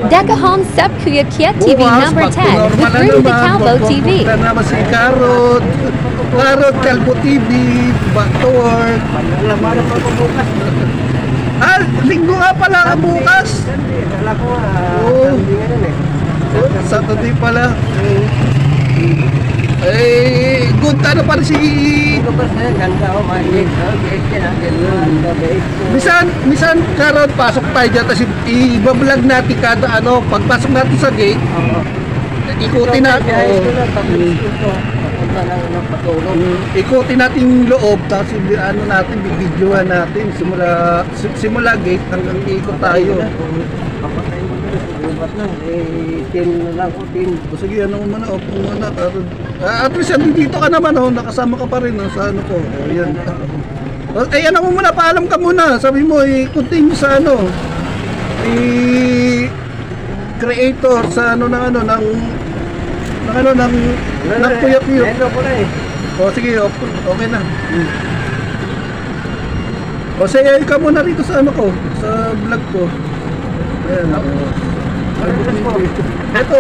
Deca Home Sub Kuya Kiet TV number 10 with Rudy the Calvo TV. Punta naman si Carrot. Carrot Calvo TV. Back to work. Ah, linggo nga pala ang bukas. Oo. Saturday pala. Eh, good ano pa rin si... Misan Carrot, pasok tayo dyan, tapos i-vlog natin kada ano, pagpasok natin sa gate, ikutin natin. Ikutin natin yung loob, tapos ano natin, bibidyohan natin, simula gate hanggang ikot tayo. Sige, ano mo muna, opo muna. At least, dito ka naman, nakasama ka pa rin sa ano ko. Ayan. Eh, ano mo muna, paalam ka muna. Sabi mo, i-continue sa ano, creator sa ano ng ano, ng Kuya-Kuya. O, sige, okay na. O, sige, ka muna rito sa ano ko, sa vlog ko. Ayan, ito.